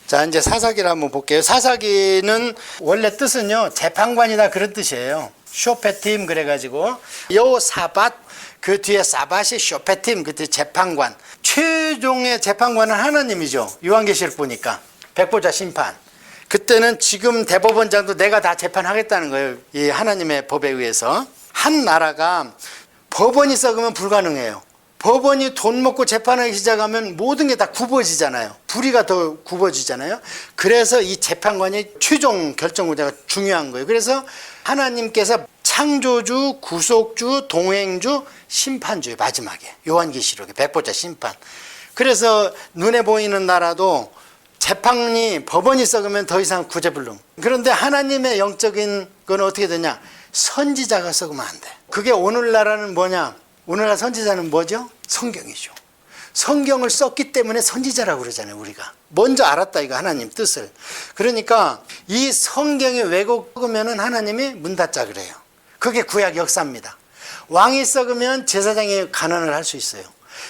자, 이제 사사기를 한번 볼게요. 사사기는 원래 뜻은요, 재판관이다 그런 뜻이에요. 쇼페팀 그래가지고 요 사밧, 그 뒤에 사밧이 쇼페팀, 그 뒤에 재판관. 최종의 재판관은 하나님이죠. 요한계시록 보니까 백보자 심판. 그때는 지금 대법원장도 내가 다 재판하겠다는 거예요. 이 하나님의 법에 의해서. 한 나라가 법원이 썩으면 불가능해요. 법원이 돈 먹고 재판하기 시작하면 모든 게 다 굽어지잖아요. 불의가 더 굽어지잖아요. 그래서 이 재판관이 최종 결정구자가 중요한 거예요. 그래서 하나님께서 창조주, 구속주, 동행주, 심판주의 마지막에 요한계시록에 백보자 심판. 그래서 눈에 보이는 나라도 재판이 법원이 썩으면 더 이상 구제불능. 그런데 하나님의 영적인 건 어떻게 되냐? 선지자가 썩으면 안 돼. 그게 오늘날은 뭐냐? 오늘날 선지자는 뭐죠? 성경이죠. 성경을 썼기 때문에 선지자라고 그러잖아요. 우리가 먼저 알았다 이거 하나님 뜻을. 그러니까 이 성경이 왜곡하면 하나님이 문 닫자 그래요. 그게 구약 역사입니다. 왕이 썩으면 제사장이 간언을 할 수 있어요.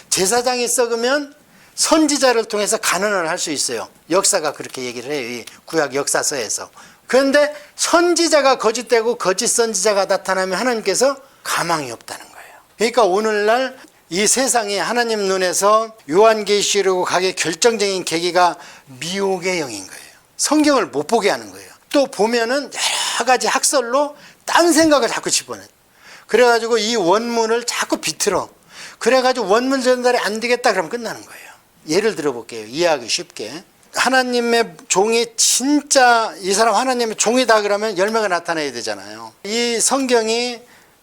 제사장이 썩으면 선지자를 통해서 간언을 할 수 있어요. 역사가 그렇게 얘기를 해요. 이 구약 역사서에서. 그런데 선지자가 거짓되고 거짓 선지자가 나타나면 하나님께서 가망이 없다는 거예요. 그러니까 오늘날 이 세상이 하나님 눈에서 요한계시록 가게 결정적인 계기가 미혹의 영인 거예요. 성경을 못 보게 하는 거예요. 또 보면은 여러 가지 학설로 딴 생각을 자꾸 집어넣어요. 그래가지고 이 원문을 자꾸 비틀어. 그래가지고 원문 전달이 안 되겠다 그러면 끝나는 거예요. 예를 들어 볼게요. 이해하기 쉽게. 하나님의 종이 진짜 이 사람 하나님의 종이다 그러면 열매가 나타나야 되잖아요. 이 성경이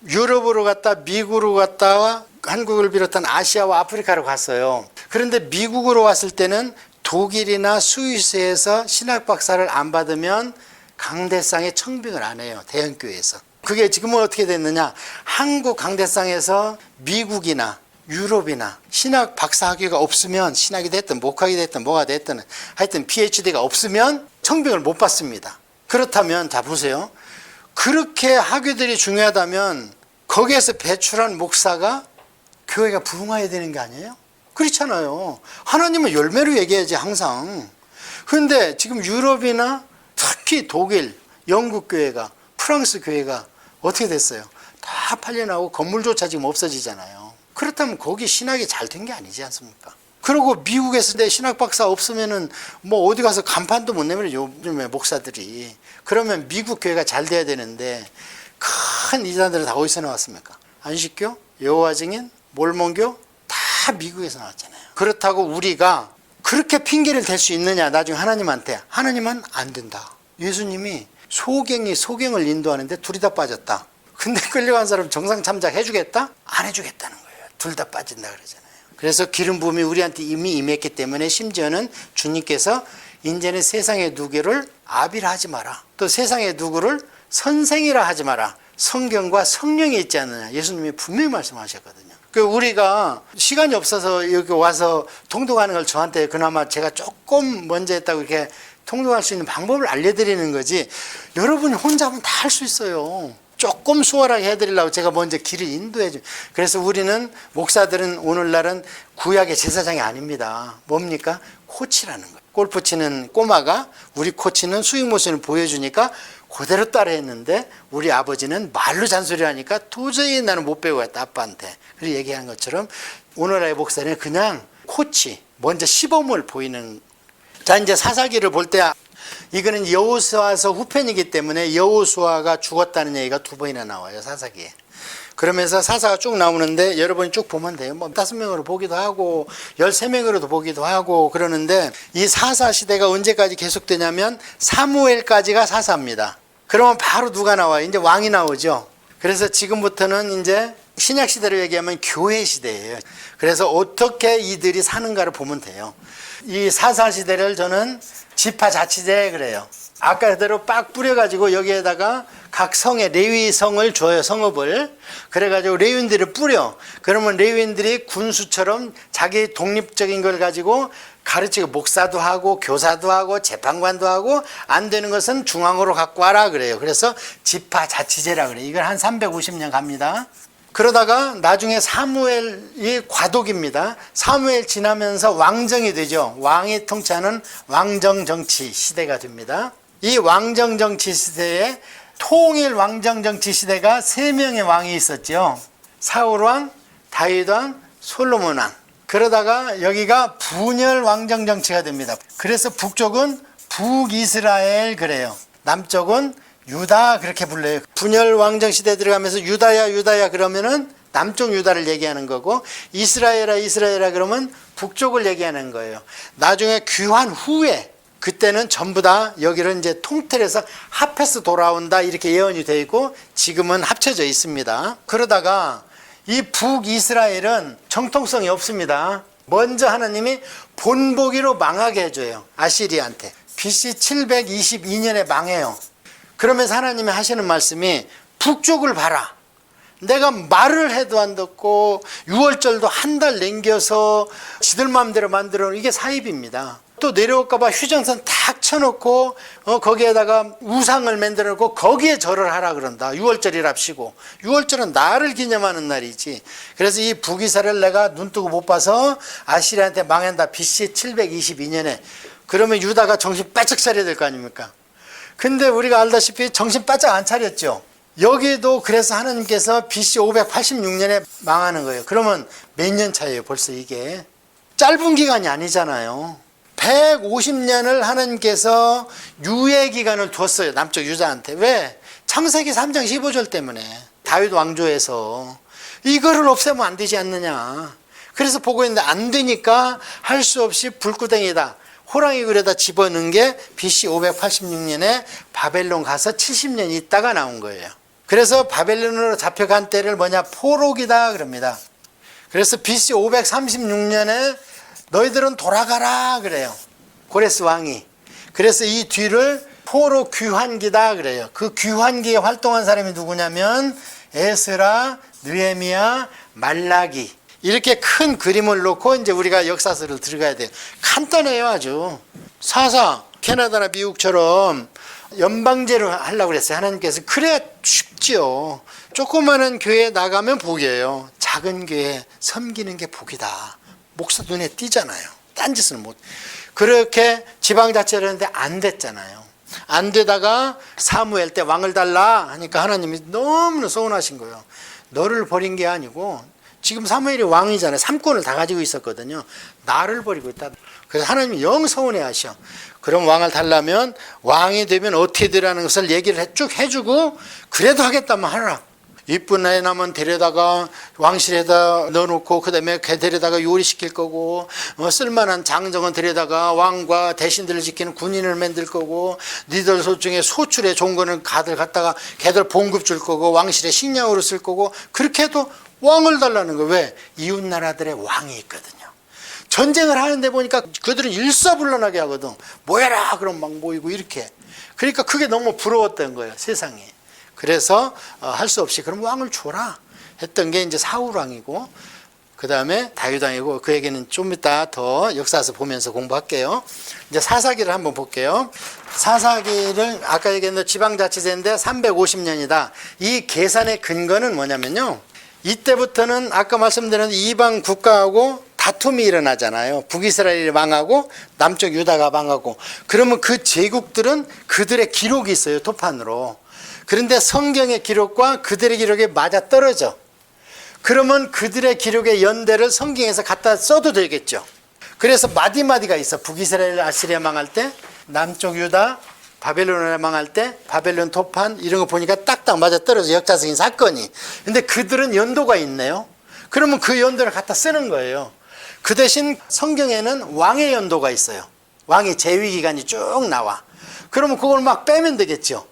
유럽으로 갔다 미국으로 갔다가 한국을 비롯한 아시아와 아프리카로 갔어요. 그런데 미국으로 왔을 때는 독일이나 스위스에서 신학 박사를 안 받으면 강대상에 청빙을 안 해요. 대형교회에서. 그게 지금은 어떻게 됐느냐? 한국 강대상에서 미국이나 유럽이나 신학 박사 학위가 없으면 신학이 됐든 목학이 됐든 뭐가 됐든 하여튼 PhD가 없으면 청빙을 못 받습니다. 그렇다면 자 보세요. 그렇게 학위들이 중요하다면 거기에서 배출한 목사가 교회가 부흥해야 되는 게 아니에요? 그렇잖아요. 하나님은 열매로 얘기해야지 항상. 그런데 지금 유럽이나 특히 독일, 영국 교회가, 프랑스 교회가 어떻게 됐어요? 다 팔려나오고 건물조차 지금 없어지잖아요. 그렇다면 거기 신학이 잘 된 게 아니지 않습니까? 그리고 미국에서 내 신학 박사 없으면은 뭐 어디 가서 간판도 못 내면 요즘에 목사들이. 그러면 미국 교회가 잘 돼야 되는데 큰 이단들은 다 어디서 나왔습니까? 안식교, 여호와 증인, 몰몬교 다 미국에서 나왔잖아요. 그렇다고 우리가 그렇게 핑계를 댈 수 있느냐? 나중에 하나님한테. 하나님은 안 된다. 예수님이 소경을 인도하는데 둘이 다 빠졌다. 근데 끌려간 사람 정상 참작 해주겠다? 안 해주겠다는 거예요. 둘 다 빠진다 그러잖아요. 그래서 기름 부음이 우리한테 이미 임했기 때문에 심지어는 주님께서 이제는 세상의 누구를 아비라 하지 마라. 또 세상의 누구를 선생이라 하지 마라. 성경과 성령이 있지 않느냐. 예수님이 분명히 말씀하셨거든요. 우리가 시간이 없어서 여기 와서 통독하는 걸 저한테 그나마 제가 조금 먼저 했다고 이렇게 통독할 수 있는 방법을 알려드리는 거지. 여러분이 혼자 하면 다 할 수 있어요. 조금 수월하게 해드리려고 제가 먼저 길을 인도해줘. 그래서 우리는 목사들은 오늘날은 구약의 제사장이 아닙니다. 뭡니까? 코치라는 거예요. 골프 치는 꼬마가 우리 코치는 스윙 모션을 보여주니까 그대로 따라했는데 우리 아버지는 말로 잔소리하니까 도저히 나는 못 배우겠다 아빠한테. 그렇게 얘기하는 것처럼 오늘날의 목사는 그냥 코치, 먼저 시범을 보이는. 자, 이제 사사기를 볼 때 이거는 여호수아서 후편이기 때문에 여호수아가 죽었다는 얘기가 2번이나 나와요. 사사기에. 그러면서 사사가 쭉 나오는데 여러분이 쭉 보면 돼요. 뭐 5명으로 보기도 하고 13명으로도 보기도 하고 그러는데 이 사사 시대가 언제까지 계속되냐면 사무엘까지가 사사입니다. 그러면 바로 누가 나와요? 이제 왕이 나오죠. 그래서 지금부터는 이제 신약 시대로 얘기하면 교회 시대예요. 그래서 어떻게 이들이 사는가를 보면 돼요. 이 사사 시대를 저는 지파자치제 그래요. 아까 그대로 빡 뿌려가지고 여기에다가 각 성에 레위성을 줘요. 성읍을. 그래가지고 레위인들을 뿌려. 그러면 레위인들이 군수처럼 자기 독립적인 걸 가지고 가르치고 목사도 하고 교사도 하고 재판관도 하고 안 되는 것은 중앙으로 갖고 와라 그래요. 그래서 지파자치제라 그래요. 이걸 한 350년 갑니다. 그러다가 나중에 사무엘이 과독입니다. 사무엘 지나면서 왕정이 되죠. 왕이 통치하는 왕정정치 시대가 됩니다. 이 왕정정치 시대에 통일 왕정정치 시대가 3명의 왕이 있었죠. 사울왕, 다윗왕, 솔로몬왕. 그러다가 여기가 분열 왕정정치가 됩니다. 그래서 북쪽은 북이스라엘 그래요. 남쪽은 유다 그렇게 불러요. 분열 왕정 시대 들어가면서 유다야 유다야 그러면은 남쪽 유다를 얘기하는 거고, 이스라엘아 이스라엘아 그러면 북쪽을 얘기하는 거예요. 나중에 귀환 후에 그때는 전부 다 여기를 이제 통틀어서 합해서 돌아온다 이렇게 예언이 되어 있고, 지금은 합쳐져 있습니다. 그러다가 이 북이스라엘은 정통성이 없습니다. 먼저 하나님이 본보기로 망하게 해줘요. 아시리한테. BC 722년에 망해요. 그러면서 하나님이 하시는 말씀이 북쪽을 봐라. 내가 말을 해도 안 듣고 유월절도 한 달 남겨서 지들 마음대로 만들어 놓은 이게 사입입니다. 또 내려올까봐 휴전선 탁 쳐놓고 거기에다가 우상을 만들어 놓고 거기에 절을 하라 그런다. 유월절이랍시고. 유월절은 나를 기념하는 날이지. 그래서 이 북이스라엘 내가 눈뜨고 못 봐서 아시리한테 망한다. BC 722년에. 그러면 유다가 정신 바짝 차려야 될 거 아닙니까? 근데 우리가 알다시피 정신 바짝 안 차렸죠. 여기도 그래서 하나님께서 BC 586년에 망하는 거예요. 그러면 몇 년 차예요 벌써 이게. 짧은 기간이 아니잖아요. 150년을 하나님께서 유예 기간을 뒀어요. 남쪽 유다한테. 왜? 창세기 3장 15절 때문에. 다윗 왕조에서 이거를 없애면 안 되지 않느냐. 그래서 보고 있는데 안 되니까 할 수 없이 불구덩이다. 호랑이 굴에다 집어넣은 게 BC 586년에 바벨론 가서 70년 있다가 나온 거예요. 그래서 바벨론으로 잡혀간 때를 뭐냐? 포록이다 그럽니다. 그래서 BC 536년에 너희들은 돌아가라 그래요. 고레스 왕이. 그래서 이 뒤를 포로 귀환기다 그래요. 그 귀환기에 활동한 사람이 누구냐면 에스라, 느헤미야, 말라기. 이렇게 큰 그림을 놓고 이제 우리가 역사서를 들어가야 돼요. 간단해요 아주. 사사 캐나다나 미국처럼 연방제로 하려고 그랬어요. 하나님께서. 그래야 쉽죠. 조그마한 교회에 나가면 복이에요. 작은 교회 섬기는 게 복이다. 목사 눈에 띄잖아요. 딴짓은 못. 그렇게 지방자치를 했는데 안 됐잖아요. 안 되다가 사무엘 때 왕을 달라 하니까 하나님이 너무나 서운하신 거예요. 너를 버린 게 아니고 지금 사무엘이 왕이잖아요. 3권을 다 가지고 있었거든요. 나를 버리고 있다. 그래서 하나님이 영 서운해하셔. 그럼 왕을 달라면 왕이 되면 어떻게 되라는 것을 얘기를 쭉 해주고, 그래도 하겠다면 하라. 이쁜 애 나면 데려다가 왕실에다 넣어놓고 그 다음에 걔 데려다가 요리시킬 거고, 쓸만한 장정은 데려다가 왕과 대신들을 지키는 군인을 만들 거고, 니들 소중에 소출에 좋은 거는 가들 갖다가 걔들 봉급 줄 거고, 왕실에 식량으로 쓸 거고, 그렇게 해도 왕을 달라는 거. 왜? 이웃 나라들의 왕이 있거든요. 전쟁을 하는데 보니까 그들은 일사불란하게 하거든. 모여라 그럼 막 모이고 이렇게. 그러니까 그게 너무 부러웠던 거예요 세상에. 그래서 할 수 없이 그럼 왕을 줘라 했던 게 이제 사울 왕이고, 그 다음에 다윗 왕이고, 그 얘기는 좀 이따 더 역사서 보면서 공부할게요. 이제 사사기를 한번 볼게요. 사사기를 아까 얘기했는데 지방자치제인데 350년이다. 이 계산의 근거는 뭐냐면요. 이때부터는 아까 말씀드린 이방 국가하고 다툼이 일어나잖아요. 북이스라엘이 망하고 남쪽 유다가 망하고. 그러면 그 제국들은 그들의 기록이 있어요. 토판으로. 그런데 성경의 기록과 그들의 기록이 맞아 떨어져. 그러면 그들의 기록의 연대를 성경에서 갖다 써도 되겠죠. 그래서 마디마디가 있어. 북이스라엘 아시리아 망할 때, 남쪽 유다 바벨론에 망할 때 바벨론 토판 이런 거 보니까 딱딱 맞아 떨어져. 역사적인 사건이. 근데 그들은 연도가 있네요. 그러면 그 연도를 갖다 쓰는 거예요. 그 대신 성경에는 왕의 연도가 있어요. 왕의 재위기간이 쭉 나와. 그러면 그걸 막 빼면 되겠죠.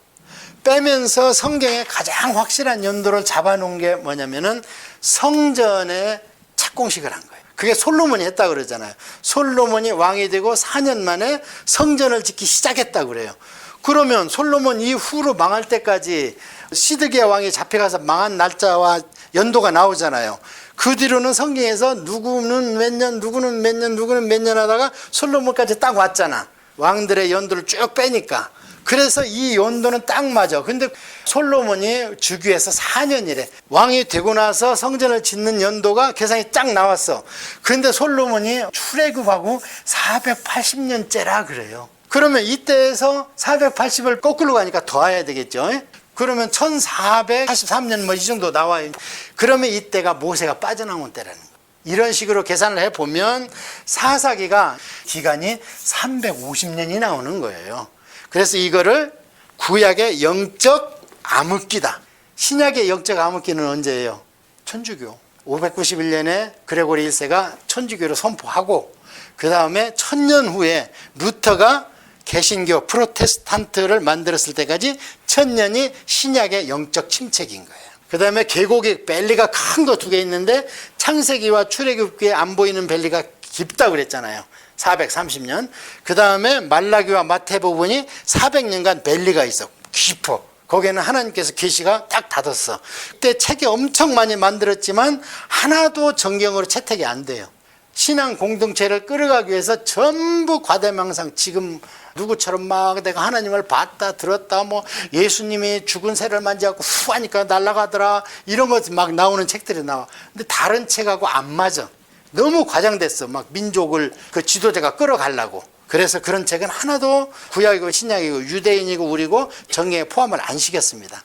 빼면서 성경에 가장 확실한 연도를 잡아놓은 게 뭐냐면은 성전에 착공식을 한 거예요. 그게 솔로몬이 했다 그러잖아요. 솔로몬이 왕이 되고 4년 만에 성전을 짓기 시작했다 그래요. 그러면 솔로몬 이후로 망할 때까지 시드기야 왕이 잡혀가서 망한 날짜와 연도가 나오잖아요. 그 뒤로는 성경에서 누구는 몇 년, 누구는 몇 년, 누구는 몇 년 하다가 솔로몬까지 딱 왔잖아. 왕들의 연도를 쭉 빼니까. 그래서 이 연도는 딱 맞아. 근데 솔로몬이 주기에서 4년이래. 왕이 되고 나서 성전을 짓는 연도가 계산이 쫙 나왔어. 그런데 솔로몬이 출애굽하고 480년째라 그래요. 그러면 이때에서 480을 거꾸로 가니까 더해야 되겠죠. 그러면 1483년 뭐 이 정도 나와요. 그러면 이때가 모세가 빠져나온 때라는 거예요. 이런 식으로 계산을 해보면 사사기가 기간이 350년이 나오는 거예요. 그래서 이거를 구약의 영적 암흑기다. 신약의 영적 암흑기는 언제예요? 천주교. 591년에 그레고리 1세가 천주교를 선포하고 그 다음에 1000년 후에 루터가 개신교 프로테스탄트를 만들었을 때까지 1000년이 신약의 영적 침체기인 거예요. 그 다음에 계곡이 벨리가 큰 거 2개 있는데 창세기와 출애굽기에 안 보이는 벨리가 깊다고 그랬잖아요. 430년. 그 다음에 말라기와 마태복음이 400년간 벨리가 있어. 깊어. 거기에는 하나님께서 계시가 딱 닫았어. 그때 책이 엄청 많이 만들었지만 하나도 정경으로 채택이 안 돼요. 신앙 공동체를 끌어가기 위해서 전부 과대망상, 지금 누구처럼 막 내가 하나님을 봤다 들었다, 뭐 예수님이 죽은 새를 만지고 후 하니까 날아가더라, 이런 것 막 나오는 책들이 나와. 근데 다른 책하고 안 맞아. 너무 과장됐어. 막 민족을 그 지도자가 끌어가려고. 그래서 그런 책은 하나도 구약이고 신약이고 유대인이고 우리고 정경에 포함을 안 시켰습니다.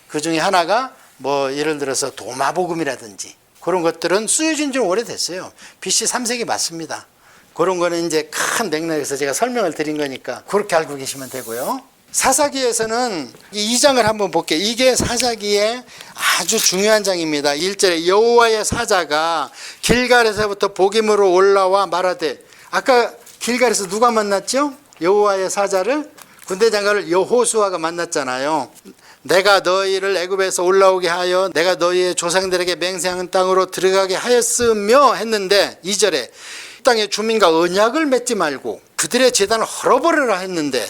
그 중에 하나가 뭐 예를 들어서 도마복음이라든지 그런 것들은 쓰여진 지 오래됐어요. BC 3세기 맞습니다. 그런 거는 이제 큰 맥락에서 제가 설명을 드린 거니까 그렇게 알고 계시면 되고요. 사사기에서는 이 2장을 한번 볼게요. 이게 사사기의 아주 중요한 장입니다. 1절에 여호와의 사자가 길갈에서부터 복임으로 올라와 말하되, 아까 길갈에서 누가 만났죠? 여호와의 사자를, 군대 장관을 여호수아가 만났잖아요. 내가 너희를 애굽에서 올라오게 하여 내가 너희의 조상들에게 맹세한 땅으로 들어가게 하였으며 했는데, 2절에 땅의 주민과 언약을 맺지 말고 그들의 제단을 헐어버리라 했는데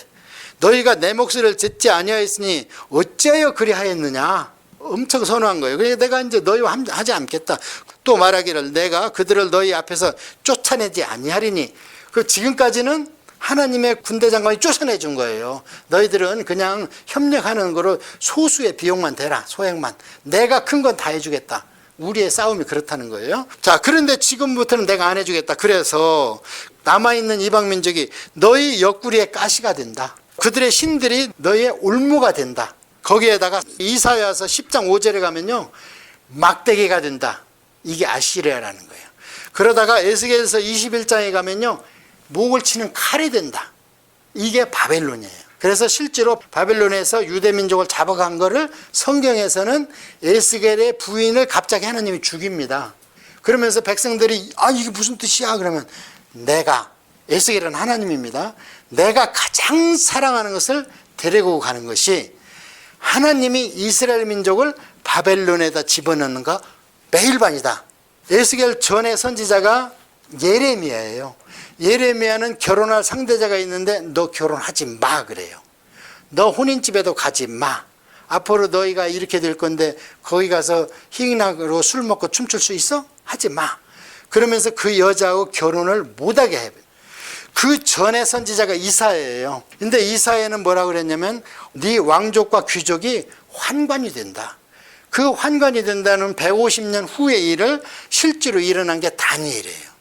너희가 내 목소리를 듣지 아니하였으니 어찌하여 그리하였느냐. 엄청 선호한 거예요. 그러니까 내가 이제 너희와 하지 않겠다. 또 말하기를 내가 그들을 너희 앞에서 쫓아내지 아니하리니. 그 지금까지는 하나님의 군대 장관이 쫓아내 준 거예요. 너희들은 그냥 협력하는 거로 소수의 비용만 대라. 소액만. 내가 큰 건 다 해주겠다. 우리의 싸움이 그렇다는 거예요. 자, 그런데 지금부터는 내가 안 해주겠다. 그래서 남아있는 이방민족이 너희 옆구리에 가시가 된다. 그들의 신들이 너희의 올무가 된다. 거기에다가 이사야서 10장 5절에 가면요, 막대기가 된다. 이게 아시리아라는 거예요. 그러다가 에스겔서 21장에 가면요, 목을 치는 칼이 된다. 이게 바벨론이에요. 그래서 실제로 바벨론에서 유대민족을 잡아간 거를 성경에서는 에스겔의 부인을 갑자기 하나님이 죽입니다. 그러면서 백성들이 이게 무슨 뜻이야? 그러면 내가, 에스겔은 하나님입니다. 내가 가장 사랑하는 것을 데리고 가는 것이 하나님이 이스라엘 민족을 바벨론에다 집어넣는 거 매일반이다. 에스겔 전에 선지자가 예레미야예요. 예레미야는 결혼할 상대자가 있는데 너 결혼하지 마 그래요. 너 혼인집에도 가지 마. 앞으로 너희가 이렇게 될 건데 거기 가서 희낙으로 술 먹고 춤출 수 있어? 하지 마. 그러면서 그 여자하고 결혼을 못하게 해요. 그 전에 선지자가 이사야예요. 근데 이사야는 뭐라고 그랬냐면 네 왕족과 귀족이 환관이 된다. 그 환관이 된다는 150년 후의 일을 실제로 일어난 게 다니엘이에요.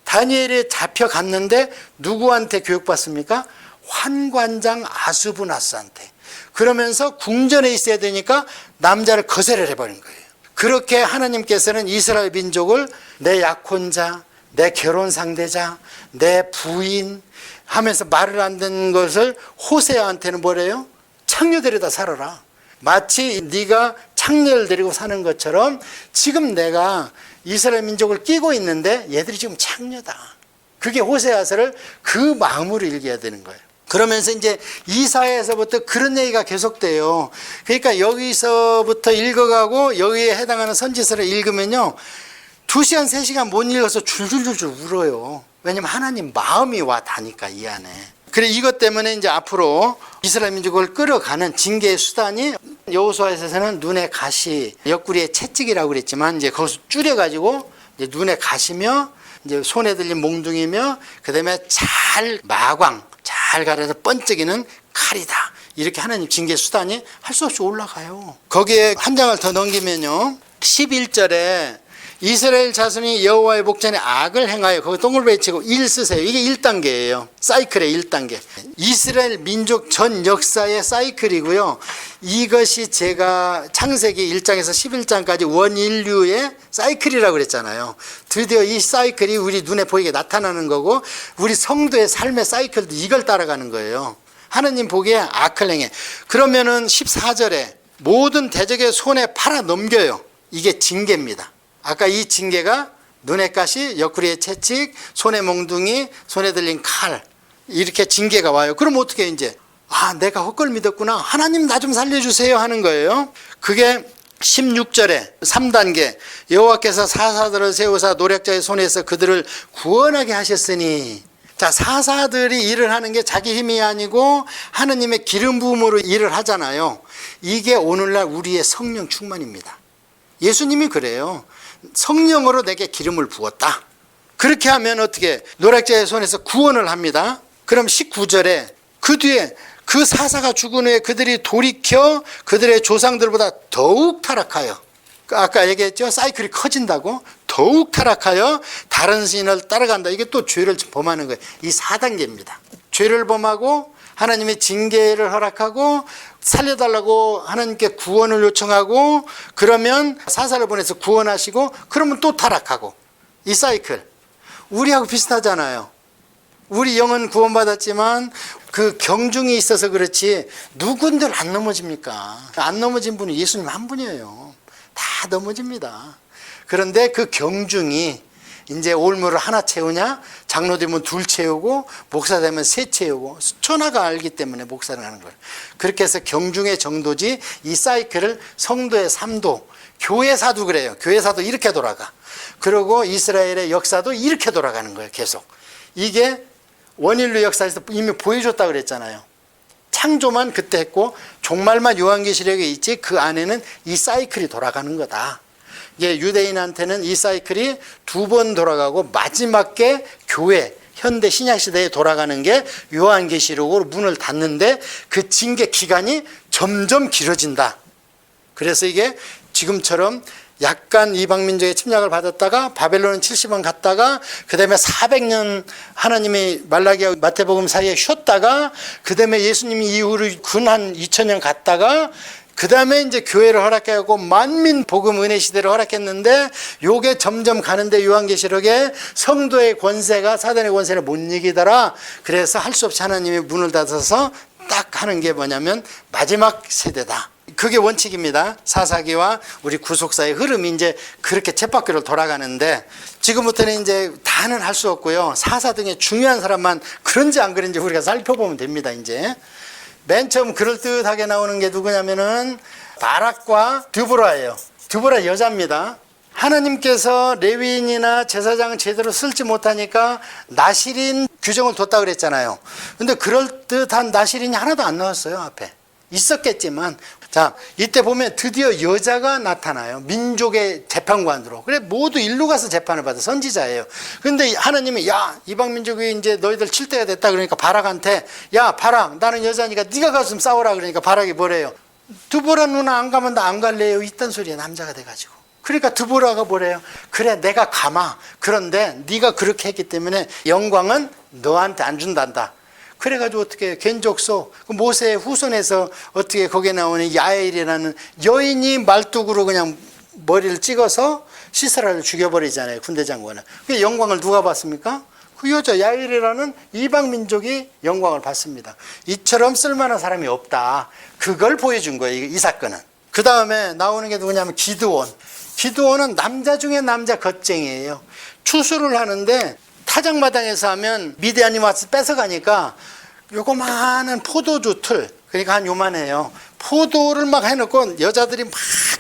다니엘이 잡혀갔는데 누구한테 교육받습니까? 환관장 아수부나스한테. 그러면서 궁전에 있어야 되니까 남자를 거세를 해버린 거예요. 그렇게 하나님께서는 이스라엘 민족을 내 약혼자, 내 결혼 상대자, 내 부인 하면서 말을 안 듣는 것을 호세아한테는 뭐래요? 창녀들에다 살아라. 마치 네가 창녀를 데리고 사는 것처럼 지금 내가 이스라엘 민족을 끼고 있는데 얘들이 지금 창녀다. 그게 호세아서를 그 마음으로 읽어야 되는 거예요. 그러면서 이제 이사야에서부터 그런 얘기가 계속돼요. 그러니까 여기서부터 읽어가고 여기에 해당하는 선지서를 읽으면요, 2시간, 3시간 못 읽어서 줄줄줄줄 울어요. 왜냐면 하나님 마음이 와 닿으니까 이 안에. 그래 이것 때문에 이제 앞으로 이스라엘 민족을 끌어가는 징계의 수단이 여호수아에서는 눈에 가시, 옆구리에 채찍이라고 그랬지만 이제 거기서 줄여가지고 이제 눈에 가시며 이제 손에 들린 몽둥이며 그다음에 잘 마광, 잘 갈아서 번쩍이는 칼이다. 이렇게 하나님 징계 수단이 할 수 없이 올라가요. 거기에 한 장을 더 넘기면요. 11절에 이스라엘 자손이 여호와의 목전에 악을 행하여 거기 동글베이 치고 1 쓰세요. 이게 1단계예요. 사이클의 1단계. 이스라엘 민족 전 역사의 사이클이고요. 이것이 제가 창세기 1장에서 11장까지 원인류의 사이클이라고 그랬잖아요. 드디어 이 사이클이 우리 눈에 보이게 나타나는 거고 우리 성도의 삶의 사이클도 이걸 따라가는 거예요. 하느님 보기에 악을 행해. 그러면은 14절에 모든 대적의 손에 팔아 넘겨요. 이게 징계입니다. 아까 이 징계가 눈의 가시, 옆구리의 채찍, 손에 몽둥이, 손에 들린 칼 이렇게 징계가 와요. 그럼 어떻게 이제 내가 헛걸 믿었구나. 하나님 나 좀 살려주세요 하는 거예요. 그게 16절에 3단계 여호와께서 사사들을 세우사 노략자의 손에서 그들을 구원하게 하셨으니 자 사사들이 일을 하는 게 자기 힘이 아니고 하느님의 기름 부음으로 일을 하잖아요. 이게 오늘날 우리의 성령 충만입니다. 예수님이 그래요. 성령으로 내게 기름을 부었다. 그렇게 하면 어떻게 노략자의 손에서 구원을 합니다. 그럼 19절에 그 뒤에 그 사사가 죽은 후에 그들이 돌이켜 그들의 조상들보다 더욱 타락하여 아까 얘기했죠. 사이클이 커진다고 더욱 타락하여 다른 신을 따라간다. 이게 또 죄를 범하는 거예요. 이 4단계입니다. 죄를 범하고 하나님의 징계를 허락하고 살려달라고 하나님께 구원을 요청하고 그러면 사사를 보내서 구원하시고 그러면 또 타락하고 이 사이클 우리하고 비슷하잖아요. 우리 영은 구원받았지만 그 경중이 있어서 그렇지 누군들 안 넘어집니까? 안 넘어진 분이 예수님 한 분이에요. 다 넘어집니다. 그런데 그 경중이 이제 올무를 하나 채우냐 장로 되면 둘 채우고 목사 되면 세 채우고 천하가 알기 때문에 목사를 하는 거예요. 그렇게 해서 경중의 정도지 이 사이클을 성도의 삶도 교회사도 그래요. 교회사도 이렇게 돌아가. 그리고 이스라엘의 역사도 이렇게 돌아가는 거예요. 계속. 이게 원인류 역사에서 이미 보여줬다 그랬잖아요. 창조만 그때 했고 종말만 요한계시록에 있지 그 안에는 이 사이클이 돌아가는 거다. 이게 유대인한테는 이 사이클이 2번 돌아가고 마지막 게 교회 현대 신약시대에 돌아가는 게 요한계시록으로 문을 닫는데 그 징계 기간이 점점 길어진다. 그래서 이게 지금처럼 약간 이방민족의 침략을 받았다가 바벨론 70원 갔다가 그 다음에 400년 하나님의 말라기와 마태복음 사이에 쉬었다가 그 다음에 예수님이 이후로 근 한 2000년 갔다가 그 다음에 이제 교회를 허락해갖고 만민 복음 은혜 시대를 허락했는데 요게 점점 가는데 요한계시록에 성도의 권세가 사단의 권세를 못 이기더라. 그래서 할 수 없이 하나님의 문을 닫아서 딱 하는 게 뭐냐면 마지막 세대다. 그게 원칙입니다. 사사기와 우리 구속사의 흐름이 이제 그렇게 쳇바퀴로 돌아가는데 지금부터는 이제 다는 할 수 없고요. 사사 등의 중요한 사람만 그런지 안 그런지 우리가 살펴보면 됩니다. 이제 맨 처음 그럴듯하게 나오는 게 누구냐면은 바락과 드보라예요. 드보라 여자입니다. 하나님께서 레위인이나 제사장은 제대로 쓸지 못하니까 나실인 규정을 뒀다 그랬잖아요. 근데 그럴듯한 나실인이 하나도 안 나왔어요. 앞에 있었겠지만 자 이때 보면 드디어 여자가 나타나요. 민족의 재판관으로. 그래 모두 일로 가서 재판을 받아. 선지자예요. 근데 하나님이 야 이방민족이 이제 너희들 칠 때가 됐다 그러니까 바락한테 야 바락 나는 여자니까 네가 가서 좀 싸워라. 그러니까 바락이 뭐래요? 드보라 누나 안 가면 나 안 갈래요. 있단 소리에 남자가 돼가지고. 그러니까 드보라가 뭐래요? 그래 내가 가마. 그런데 네가 그렇게 했기 때문에 영광은 너한테 안 준단다. 그래가지고 어떻게 겐족소 모세의 후손에서 어떻게 거기에 나오는 야엘이라는 여인이 말뚝으로 그냥 머리를 찍어서 시스라를 죽여버리잖아요. 군대 장관은. 그 영광을 누가 받습니까? 그 여자 야엘이라는 이방 민족이 영광을 받습니다. 이처럼 쓸만한 사람이 없다. 그걸 보여준 거예요. 이 사건은. 그 다음에 나오는 게 누구냐면 기드온. 기드온은 남자 중에 남자 겁쟁이에요. 추수를 하는데 타작마당에서 하면 미디안이 와서 뺏어가니까 요거만한 포도주 틀 그러니까 한 요만해요. 포도를 막 해놓고 여자들이 막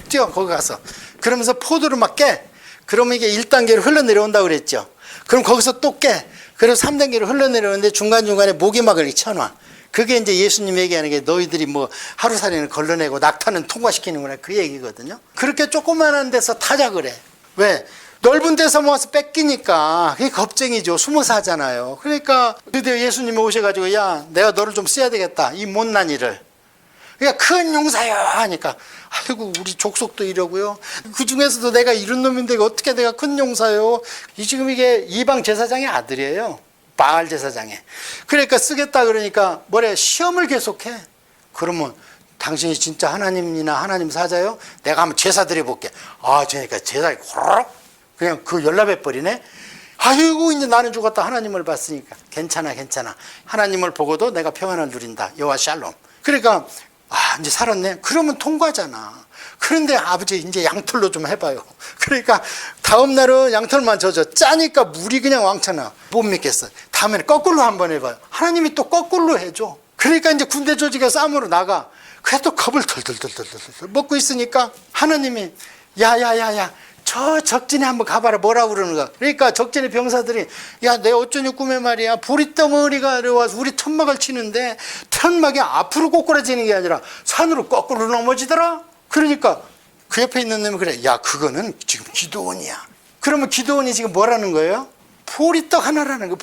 뛰어 거기 가서 그러면서 포도를 막 깨. 그러면 이게 1단계로 흘러내려온다고 그랬죠. 그럼 거기서 또 깨. 그리고 3단계로 흘러내려오는데 중간중간에 모기막을 쳐놔. 그게 이제 예수님 얘기하는 게 너희들이 뭐 하루살이는 걸러내고 낙타는 통과시키는구나 그 얘기거든요. 그렇게 조그만한 데서 타작을 해. 왜? 넓은 데서 모아서 뺏기니까 그게 겁쟁이죠. 숨어서 하잖아요. 그러니까 드디어 예수님이 오셔가지고 야 내가 너를 좀 써야 되겠다. 이 못난 일을. 그러니까 큰 용사요 하니까 아이고 우리 족속도 이러고요. 그 중에서도 내가 이런 놈인데 어떻게 내가 큰 용사요. 지금 이게 이방 제사장의 아들이에요. 바알 제사장의. 그러니까 쓰겠다 그러니까 뭐래 시험을 계속해. 그러면 당신이 진짜 하나님이나 하나님 사자요? 내가 한번 제사 드려볼게. 아, 그러니까 제사가 호로록 그냥 그 연락해 버리네. 아이고 이제 나는 죽었다. 하나님을 봤으니까 괜찮아. 하나님을 보고도 내가 평안을 누린다. 여호와 샬롬. 그러니까 이제 살았네. 그러면 통과잖아. 그런데 아버지 이제 양털로 좀 해봐요. 그러니까 다음 날은 양털만 젖어. 짜니까 물이 그냥 왕창나. 못 믿겠어. 다음에는 거꾸로 한번 해봐요. 하나님이 또 거꾸로 해줘. 그러니까 이제 군대 조직에 싸움으로 나가. 그래도 겁을 덜덜덜덜 먹고 있으니까 하나님이 야야야야 저 적진에 한번 가봐라. 뭐라고 그러는 거야. 그러니까 적진의 병사들이 야 내 어쩌니 꿈에 말이야 보릿덩어리가 와서 우리 천막을 치는데 천막이 앞으로 꼬꾸라지는 게 아니라 산으로 거꾸로 넘어지더라. 그러니까 그 옆에 있는 놈이 그래. 야 그거는 지금 기드온이야. 그러면 기드온이 지금 뭐라는 거예요? 보리떡 하나라는 거.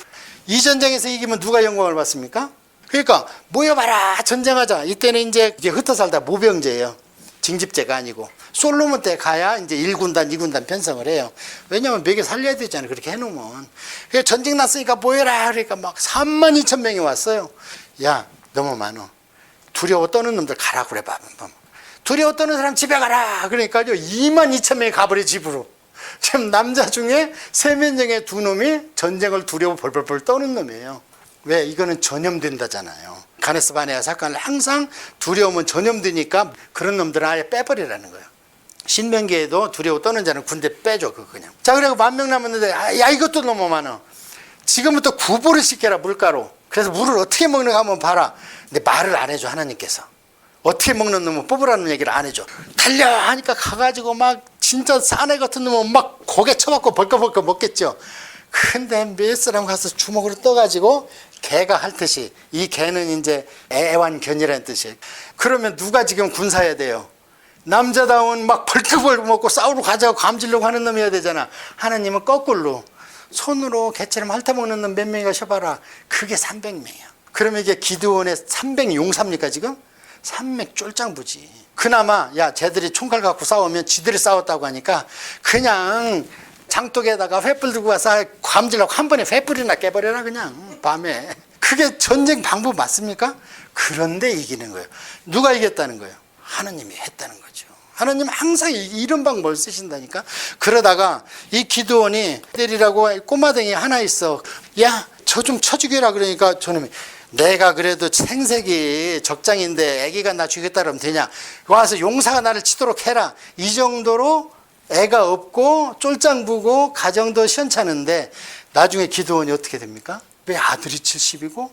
이 전쟁에서 이기면 누가 영광을 받습니까? 그러니까 모여봐라 전쟁하자. 이때는 이제 흩어 살다 모병제예요. 징집제가 아니고 솔로몬 때 가야 이제 1군단 2군단 편성을 해요. 왜냐하면 먹여 살려야 되잖아요. 그렇게 해놓으면. 그래서 전쟁 났으니까 모여라. 그러니까 막 32,000명이 왔어요. 야 너무 많어. 두려워 떠는 놈들 가라 그래 봐. 두려워 떠는 사람 집에 가라. 그러니까요 22,000명이 가버려 집으로. 지금 남자 중에 3명 중에 2놈이 전쟁을 두려워 벌벌벌 떠는 놈이에요. 왜? 이거는 전염된다잖아요. 가네스 바네아 사건을 항상 두려움은 전염되니까 그런 놈들은 아예 빼버리라는 거예요. 신명기에도 두려워 떠는 자는 군대 빼줘. 그거 그냥. 자 그리고 10,000명 남았는데 야 이것도 너무 많아. 지금부터 구보를 시켜라 물가로. 그래서 물을 어떻게 먹는가 한번 봐라. 근데 말을 안 해줘 하나님께서. 어떻게 먹는 놈은 뽑으라는 얘기를 안 해줘. 달려 하니까 가가지고 막 진짜 사내 같은 놈은 막 고개 쳐박고 벌컥벌컥 먹겠죠. 근데 몇 사람 가서 주먹으로 떠가지고 개가 핥듯이 이 개는 이제 애완견이라는 뜻이에요. 그러면 누가 지금 군사해야 돼요? 남자다운 막 벌떡벌떡 먹고 싸우러 가자고 감지려고 하는 놈이어야 되잖아. 하나님은 거꾸로 손으로 개처럼 핥아먹는 놈 몇 명이가 쉬어봐라. 그게 300명이야. 그러면 이게 기드온의 300용사입니까 지금? 300 쫄짱부지. 그나마 야 쟤들이 총칼 갖고 싸우면 지들이 싸웠다고 하니까 그냥 장독에다가 횃불 들고 와서 감질라고 한 번에 횃불이나 깨버려라 그냥 밤에. 그게 전쟁 방법 맞습니까? 그런데 이기는 거예요. 누가 이겼다는 거예요? 하나님이 했다는 거죠. 하나님 항상 이런 방법을 쓰신다니까. 그러다가 이 기드온이 때리라고 꼬마댕이 하나 있어. 야 저 좀 쳐 죽여라. 그러니까 저놈이 내가 그래도 생색이 적장인데 애기가 나 죽였다 그러면 되냐. 와서 용사가 나를 치도록 해라. 이 정도로 애가 없고 쫄짱부고 가정도 시원찮은데 나중에 기드온이 어떻게 됩니까? 왜 아들이 70이고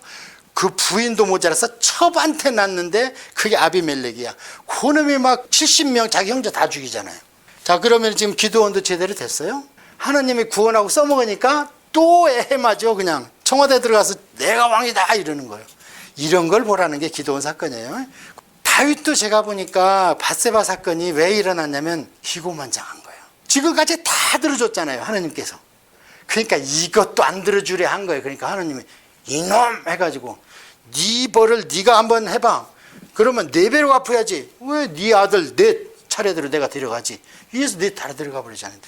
그 부인도 모자라서 첩한테 낳는데 그게 아비멜렉이야. 그놈이 막 70명 자기 형제 다 죽이잖아요. 자 그러면 지금 기드온도 제대로 됐어요? 하나님이 구원하고 써먹으니까 또 애해마죠. 그냥 청와대 들어가서 내가 왕이다 이러는 거예요. 이런 걸 보라는 게 기드온 사건이에요. 다윗도 제가 보니까 밧세바 사건이 왜 일어났냐면 기고만장한 거예요. 지금까지 다 들어줬잖아요 하나님께서. 그러니까 이것도 안 들어주려 한 거예요. 그러니까 하나님이 이놈 해가지고 네 벌을 네가 한번 해봐. 그러면 4배로 갚아야지. 왜 네 아들 내 차례대로 내가 데려가지. 위에서 네 다 데려가 버리잖아요.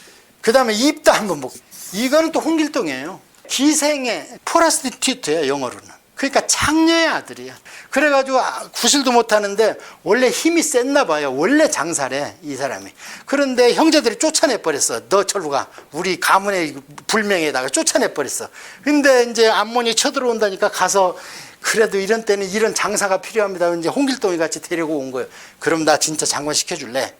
그 다음에 입다 한번 보고. 이거는 또 홍길동이에요. 기생의 포라스티튜트예요 영어로는. 그러니까 창녀의 아들이야. 그래가지고 구실도 못하는데 원래 힘이 셌나 봐요. 원래 장사래 이 사람이. 그런데 형제들이 쫓아내버렸어. 너 절로 가. 우리 가문의 불명에다가 쫓아내버렸어. 근데 이제 암몬이 쳐들어온다니까 가서 그래도 이런 때는 이런 장사가 필요합니다. 이제 홍길동이 같이 데리고 온 거예요. 그럼 나 진짜 장관 시켜줄래?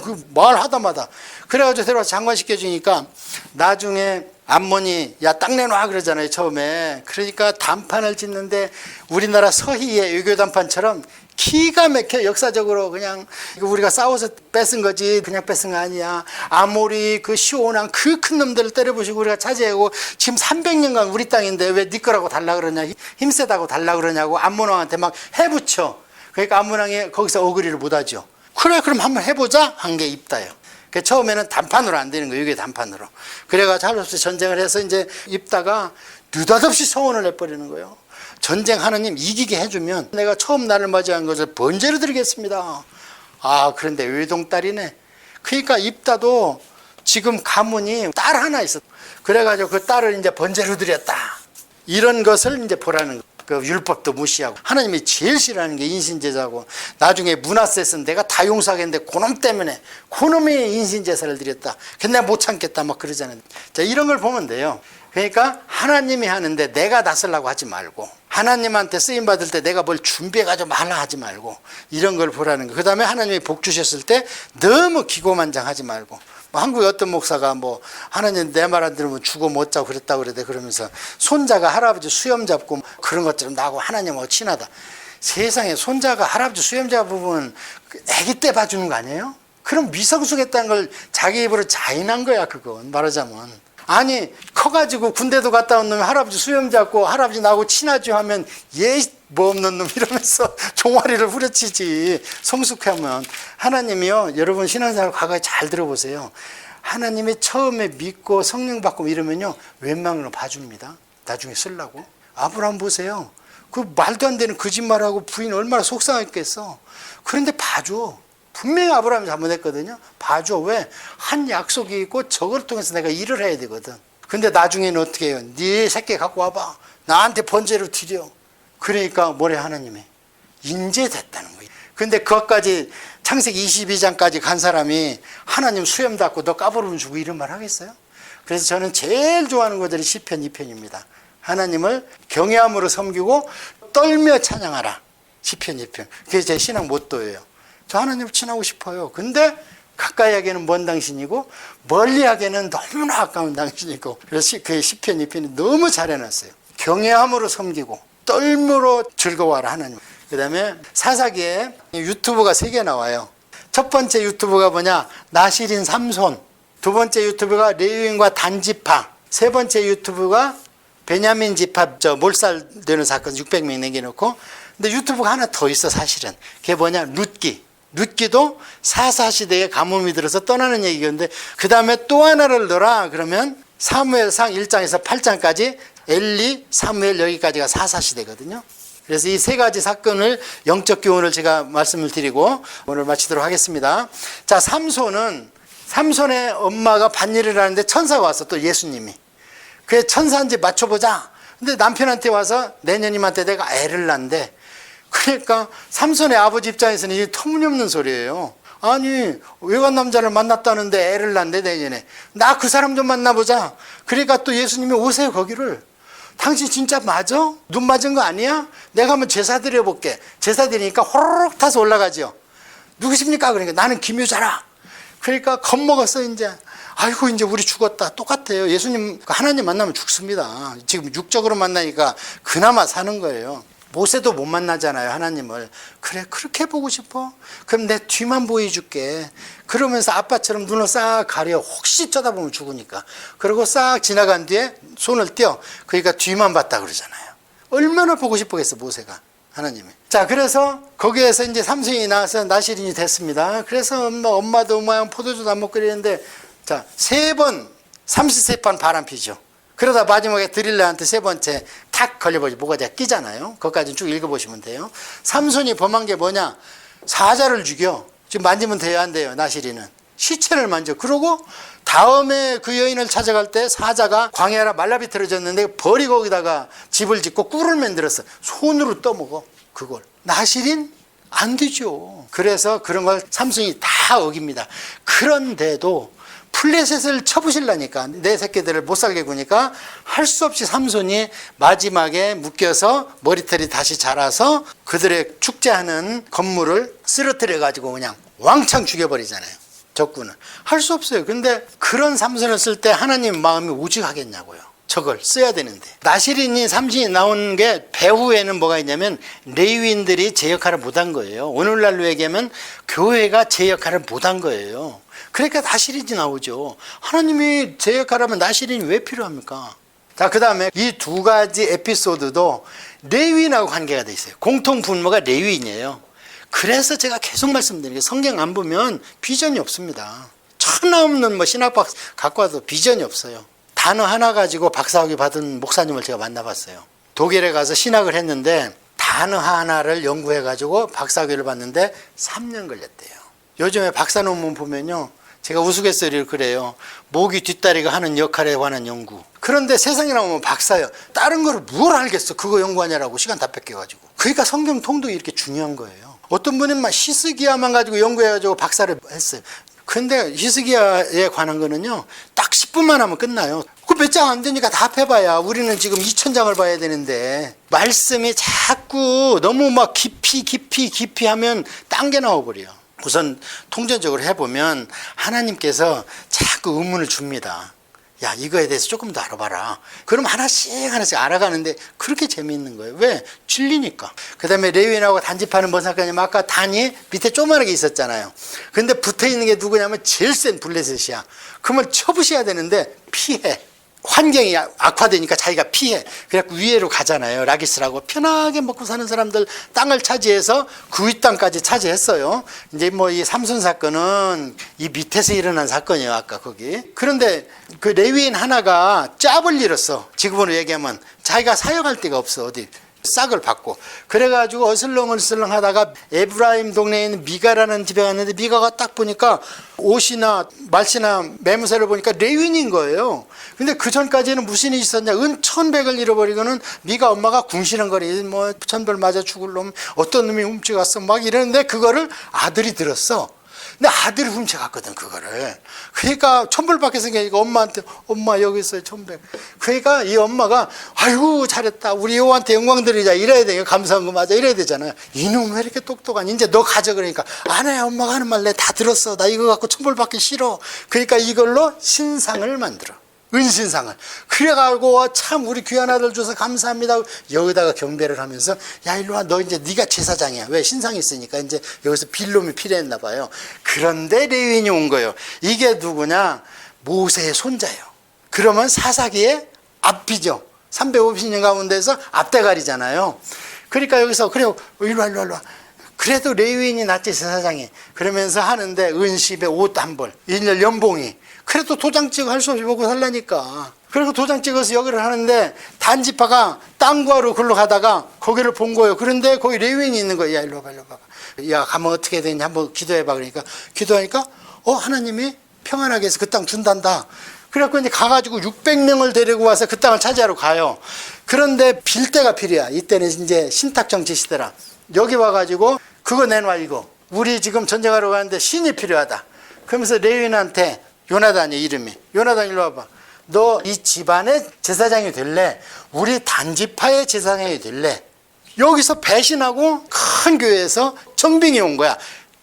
그 말하다마다. 그래가지고 데려와서 장관 시켜주니까 나중에 암몬이 야 땅 내놔 그러잖아요 처음에. 그러니까 단판을 짓는데 우리나라 서희의 외교 단판처럼 기가 막혀. 역사적으로 그냥 이거 우리가 싸워서 뺏은 거지 그냥 뺏은 거 아니야. 아모리 그 시온왕 그 큰 놈들을 때려부시고 우리가 차지하고 지금 300년간 우리 땅인데 왜 네 거라고 달라 그러냐, 힘세다고 달라 그러냐고 암몬왕한테 막 해붙여. 그러니까 암몬왕이 거기서 어그리를 못하죠. 그래 그럼 한번 해보자 한 게 입다예요. 처음에는 단판으로 안 되는 거예요. 이게 단판으로. 그래가지고 할 수 없이 전쟁을 해서 이제 입다가 느닷없이 서원을 내버리는 거예요. 전쟁 하나님 이기게 해주면 내가 처음 나를 맞이한 것을 번제로 드리겠습니다. 아, 그런데 외동딸이네. 그러니까 입다도 지금 가문이 딸 하나 있어. 그래가지고 그 딸을 이제 번제로 드렸다. 이런 것을 이제 보라는 거. 그 율법도 무시하고 하나님이 제일 싫어하는 게 인신제사고, 나중에 문하세스는 내가 다 용서하겠는데 그놈 때문에 그놈이 인신제사를 드렸다. 근데 내가 못 참겠다 막 그러잖아요. 자, 이런 걸 보면 돼요. 그러니까 하나님이 하는데 내가 나서려고 하지 말고, 하나님한테 쓰임 받을 때 내가 뭘 준비해가지고 말라 하지 말고, 이런 걸 보라는 거. 그 다음에 하나님이 복 주셨을 때 너무 기고만장하지 말고. 한국에 어떤 목사가 하나님 내 말 안 들으면 죽어 못 자고 그랬다고 그러대. 그러면서 손자가 할아버지 수염 잡고 그런 것처럼 나하고 하나님하고 친하다. 세상에 손자가 할아버지 수염 잡으면 아기 때 봐주는 거 아니에요? 그럼 미성숙했다는 걸 자기 입으로 자인한 거야. 그건 말하자면. 아니 커가지고 군대도 갔다 온 놈이 할아버지 수염 잡고 할아버지 나하고 친하지 하면 얘 뭐 없는 놈 이러면서 종아리를 후려치지. 성숙하면. 하나님이요, 여러분 신앙생활 과거에 잘 들어보세요. 하나님이 처음에 믿고 성령 받고 이러면요 웬만하면 봐줍니다. 나중에 쓰려고. 아브라함 보세요. 그 말도 안 되는 거짓말하고 부인 얼마나 속상했겠어. 그런데 봐줘. 분명히 아브라함이 잘못했거든요. 봐줘. 왜? 한 약속이 있고 저걸 통해서 내가 일을 해야 되거든. 근데 나중에는 어떻게 해요? 네 새끼 갖고 와봐. 나한테 번제로 드려. 그러니까 뭐래 하나님이? 인제됐다는 거예요. 근데 그것까지 창세기 22장까지 간 사람이 하나님 수염 닫고 너 까부르면 주고 이런 말 하겠어요? 그래서 저는 제일 좋아하는 것들이 시편 2편입니다. 하나님을 경외함으로 섬기고 떨며 찬양하라. 시편 2편. 그게 제 신앙 모토예요. 저 하나님을 친하고 싶어요. 근데 가까이 하기에는 먼 당신이고 멀리 하기에는 너무나 가까운 당신이고, 그래서 그 시편 2편이 너무 잘 해놨어요. 경외함으로 섬기고 떨므로 즐거워하라 하나님. 그 다음에 사사기에 유튜브가 3개 나와요. 첫 번째 유튜브가 뭐냐? 나실인 삼손. 두 번째 유튜브가 레위인과 단지파. 세 번째 유튜브가 베냐민 지파 몰살되는 사건 600명 남겨놓고. 근데 유튜브가 하나 더 있어 사실은. 그게 뭐냐? 룻기. 룻기도 사사시대에 가뭄이 들어서 떠나는 얘기였는데, 그 다음에 또 하나를 넣어라 그러면 사무엘상 1장에서 8장까지 엘리, 사무엘 여기까지가 사사시대거든요. 그래서 이 3가지 사건을, 영적 교훈을 제가 말씀을 드리고 오늘 마치도록 하겠습니다. 자, 삼손의 엄마가 밭일을 하는데 천사가 왔어. 또 예수님이. 그래 천사인지 맞춰보자. 근데 남편한테 와서 내년님한테 내가 애를 낳는데, 그러니까 삼손의 아버지 입장에서는 이게 터무니없는 소리예요. 아니 외간 남자를 만났다는데 애를 낳는데 내년에 나 그 사람 좀 만나보자. 그러니까 또 예수님이 오세요 거기를. 당신 진짜 맞아? 눈 맞은 거 아니야? 내가 한번 제사 드려볼게. 제사 드리니까 호로록 타서 올라가죠. 누구십니까? 그러니까 나는 김유자라. 그러니까 겁먹었어 이제. 아이고 이제 우리 죽었다. 똑같아요. 예수님 하나님 만나면 죽습니다. 지금 육적으로 만나니까 그나마 사는 거예요. 모세도 못 만나잖아요 하나님을. 그래 그렇게 보고 싶어? 그럼 내 뒤만 보여줄게. 그러면서 아빠처럼 눈을 싹 가려. 혹시 쳐다보면 죽으니까. 그리고 싹 지나간 뒤에 손을 떼어. 그러니까 뒤만 봤다 그러잖아요. 얼마나 보고 싶었겠어 모세가 하나님이. 자, 그래서 거기에서 이제 삼손이 나와서 나실인이 됐습니다. 그래서 엄마도 포도주도 안 먹고 그랬는데, 자, 3번 삼시세판 바람 피죠. 그러다 마지막에 드릴라한테 3번째 탁 걸려버리죠. 뭐가 끼잖아요. 그것까지 쭉 읽어보시면 돼요. 삼손이 범한 게 뭐냐? 사자를 죽여. 지금 만지면 돼요, 안 돼요? 나실이는 시체를 만져. 그러고 다음에 그 여인을 찾아갈 때 사자가 광야라 말라비틀어졌는데 벌이 거기다가 집을 짓고 꿀을 만들었어. 손으로 떠먹어 그걸. 나실인? 안 되죠. 그래서 그런 걸 삼손이 다 어깁니다. 그런데도 플레셋을 쳐부실라니까, 내 새끼들을 못 살게 구니까 할 수 없이 삼손이 마지막에 묶여서 머리털이 다시 자라서 그들의 축제하는 건물을 쓰러뜨려 가지고 그냥 왕창 죽여버리잖아요. 적군은 할 수 없어요. 근데 그런 삼손을 쓸 때 하나님 마음이 오직하겠냐고요. 저걸 써야 되는데. 나실인이 삼손이 나온 게 배후에는 뭐가 있냐면 레위인들이 제 역할을 못한 거예요. 오늘날로 얘기하면 교회가 제 역할을 못한 거예요. 그러니까 나실인이 나오죠. 하나님이 제 역할하면 나실인이 왜 필요합니까? 자, 그 다음에 이 2가지 에피소드도 레위인하고 관계가 돼 있어요. 공통 분모가 레위인이에요. 그래서 제가 계속 말씀드리는 게 성경 안 보면 비전이 없습니다. 천하 없는 신학박 갖고 와도 비전이 없어요. 단어 하나 가지고 박사학위 받은 목사님을 제가 만나봤어요. 독일에 가서 신학을 했는데 단어 하나를 연구해가지고 박사학위를 받는데 3년 걸렸대요. 요즘에 박사 논문 보면요, 제가 우스갯소리를 그래요. 모기 뒷다리가 하는 역할에 관한 연구. 그런데 세상에 나오면 박사예요. 다른 거를 뭘 알겠어. 그거 연구하냐라고 시간 다 뺏겨가지고. 그러니까 성경 통독이 이렇게 중요한 거예요. 어떤 분은 막 히스기야만 가지고 연구해가지고 박사를 했어요. 근데 히스기야에 관한 거는요, 딱 10분만 하면 끝나요. 그 몇 장 안 되니까 다 합해봐야 우리는 지금 2000장을 봐야 되는데, 말씀이 자꾸 너무 막 깊이 하면 딴 게 나와버려요. 우선 통전적으로 해보면 하나님께서 자꾸 의문을 줍니다. 야, 이거에 대해서 조금 더 알아봐라. 그럼 하나씩 알아가는데 그렇게 재미있는 거예요. 왜? 진리니까. 그 다음에 레위인하고 단집하는 뭔 상관이냐면, 아까 단이 밑에 조그맣게 있었잖아요. 근데 붙어있는 게 누구냐면 제일 센 블레셋이야. 그러면 쳐부셔야 되는데 피해. 환경이 악화되니까 자기가 피해. 그래갖고 위에로 가잖아요. 라기스라고 편하게 먹고 사는 사람들 땅을 차지해서 그 윗땅까지 차지했어요. 이제 뭐 이 삼손 사건은 이 밑에서 일어난 사건이에요. 아까 거기. 그런데 그 레위인 하나가 짭을 잃었어. 지금으로 얘기하면 자기가 사역할 데가 없어. 어디 싹을 받고. 그래가지고 어슬렁어슬렁 하다가 에브라임 동네에 있는 미가라는 집에 갔는데, 미가가 딱 보니까 옷이나 말씨나 매무새를 보니까 레위인인 거예요. 근데 그 전까지는 무슨 일이 있었냐. 은 1,100을 잃어버리고는 미가 엄마가 궁시렁거리, 뭐 천벌 맞아 죽을 놈, 어떤 놈이 훔쳐갔어 막 이러는데, 그거를 아들이 들었어. 근데 아들이 훔쳐갔거든 그거를. 그러니까 천벌 받게 생기니까 엄마한테, 엄마 여기 있어요 1,100. 그러니까 이 엄마가 아이고 잘했다, 우리 여호와한테 영광 드리자 이래야 돼요. 감사한 거 맞아 이래야 되잖아요. 이놈 왜 이렇게 똑똑하니, 이제 너 가져. 그러니까 안 해, 엄마가 하는 말 내 다 들었어, 나 이거 갖고 천벌 받기 싫어. 그러니까 이걸로 신상을 만들어, 은신상을. 그래가지고 참 우리 귀한 아들 줘서 감사합니다. 여기다가 경배를 하면서, 야 일로 와, 너 이제 네가 제사장이야. 왜? 신상이 있으니까 이제 여기서 빌놈이 필요했나 봐요. 그런데 레위인이 온 거예요. 이게 누구냐? 모세의 손자예요. 그러면 사사기의 앞이죠. 350년 가운데서 앞대가리잖아요. 그러니까 여기서 그래 일로 와. 그래도 레위인이 낫지 제사장이. 그러면서 하는데 은십에 옷 한 벌, 1년 연봉이. 그래도 도장 찍어 할 수 없이 먹고 살라니까. 그리고 도장 찍어서 여기를 하는데, 단지파가 땅 구하러 글로 가다가 거기를 본 거예요. 그런데 거기 레위인이 있는 거예요. 야 일로 와봐. 야 가면 어떻게 되냐 한번 기도해봐. 그러니까 기도하니까 하나님이 평안하게 해서 그 땅 준단다. 그래갖고 이제 가가지고 600명을 데리고 와서 그 땅을 차지하러 가요. 그런데 빌 때가 필요야. 이때는 이제 신탁정치 시대라. 여기 와가지고 그거 내놔, 이거 우리 지금 전쟁하러 가는데 신이 필요하다. 그러면서 레위인한테, 요나단이 이름이, 요나단 일로 와봐. 너 이 집안의 제사장이 될래? 우리 단지파의 제사장이 될래? 여기서 배신하고 큰 교회에서 정빙이 온 거야.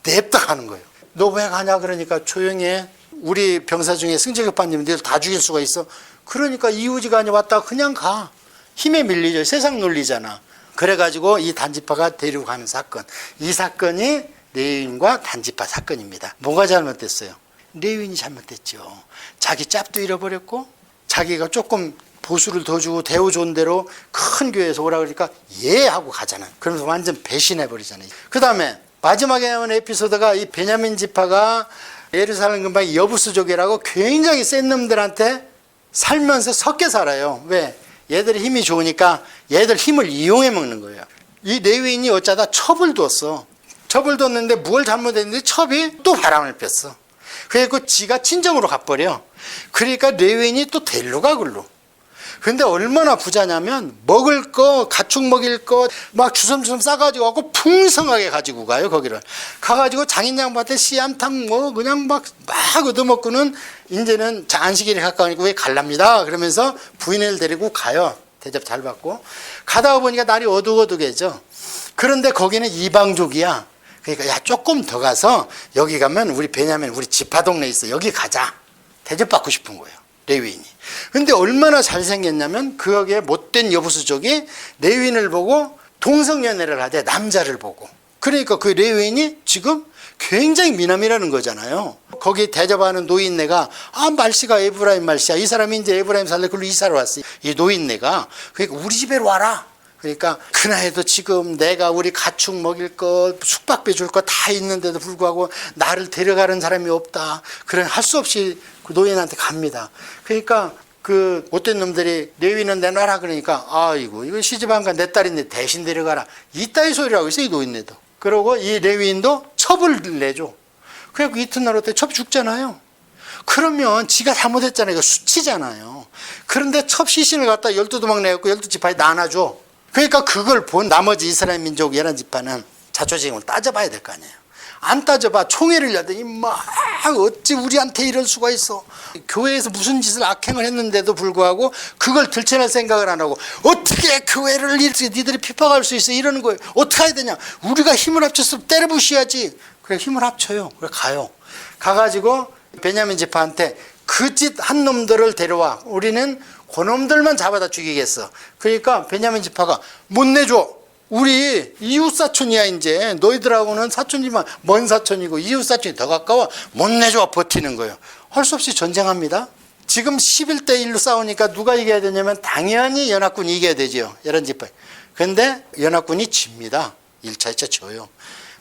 냅다 가는 거예요. 너 왜 가냐 그러니까, 조용히 해. 우리 병사 중에 승제급파님들 다 죽일 수가 있어. 그러니까 이우지가 아니 왔다가 그냥 가. 힘에 밀리죠. 세상 논리잖아. 그래가지고 이 단지파가 데리고 가는 사건, 이 사건이 레위인과 단지파 사건입니다. 뭐가 잘못됐어요? 레위인이 잘못됐죠. 자기 짭도 잃어버렸고, 자기가 조금 보수를 더 주고 대우 좋은 대로 큰 교회에서 오라 그러니까 예 하고 가잖아. 그러면서 완전 배신해버리잖아요. 그 다음에 마지막에 나오는 에피소드가, 이 베냐민 지파가 예루살렘 근방의 여부수족이라고 굉장히 센 놈들한테 살면서 섞여 살아요. 왜? 얘들이 힘이 좋으니까 얘들 힘을 이용해 먹는 거예요. 이 레위인이 어쩌다 첩을 뒀어. 첩을 뒀는데 뭘 잘못했는데 첩이 또 바람을 폈어. 그래서 지가 친정으로 가버려. 그러니까 레위인이 또 데리러 가 글로. 근데 얼마나 부자냐면, 먹을 거, 가축 먹일 거 막 주섬주섬 싸가지고 가고 풍성하게 가지고 가요. 거기를 가가지고 장인 양반한테 씨암탕 뭐 그냥 막 얻어먹고는, 이제는 안식일에 가까우니까 왜 갈랍니다 그러면서 부인을 데리고 가요. 대접 잘 받고. 가다가 보니까 날이 어둑어둑해져. 그런데 거기는 이방족이야. 그러니까 야 조금 더 가서 여기 가면 우리 베냐민 우리 지파 동네 있어, 여기 가자. 대접받고 싶은 거예요, 레위인이. 근데 얼마나 잘생겼냐면, 거기에 못된 여부수족이 레위인을 보고 동성연애를 하대, 남자를 보고. 그러니까 그 레위인이 지금 굉장히 미남이라는 거잖아요. 거기 대접하는 노인네가, 말씨가 에브라임 말씨야. 이 사람이 이제 에브라임 살래 그걸로 이사를 왔어. 이 노인네가. 그러니까 우리 집에로 와라. 그러니까 그 나이에도 지금 내가 우리 가축 먹일 것, 숙박비 줄 거 다 있는데도 불구하고 나를 데려가는 사람이 없다. 그런 할 수 없이 그 노인한테 갑니다. 그러니까 그 못된 놈들이 레위는 내놔라 그러니까 아이고 이거 시집 안 가 내 딸인데 대신 데려가라 이따위 소리라고 있어 이 노인네도. 그러고 이 레위인도 첩을 내줘. 그래갖고 이튿날 어때 첩 죽잖아요. 그러면 지가 잘못했잖아요. 이거 수치잖아요. 그런데 첩 시신을 갖다 12도막 내갖고 12지파에 나눠줘. 그러니까 그걸 본 나머지 이스라엘 민족 11지파는 자초지종을 따져봐야 될 거 아니에요. 안 따져봐. 총회를 열더니 막 어찌 우리한테 이럴 수가 있어. 교회에서 무슨 짓을 악행을 했는데도 불구하고 그걸 들춰낼 생각을 안 하고 어떻게 교회를 이렇게 니들이 핍박할 수 있어 이러는 거예요. 어떻게 해야 되냐. 우리가 힘을 합쳐서 때려부셔야지. 그래 힘을 합쳐요. 그래 가요. 가가지고 베냐민 지파한테 그 짓 한 놈들을 데려와. 우리는 그놈들만 잡아다 죽이겠어. 그러니까 베냐민 지파가 못 내줘. 우리 이웃 사촌이야. 이제 너희들하고는 사촌이지만 먼 사촌이고 이웃 사촌이 더 가까워. 못 내줘. 버티는 거예요. 할 수 없이 전쟁합니다. 지금 11대 1로 싸우니까 누가 이겨야 되냐면 당연히 연합군이 이겨야 되죠. 11지파. 그런데 연합군이 집니다. 1차 2차 져요.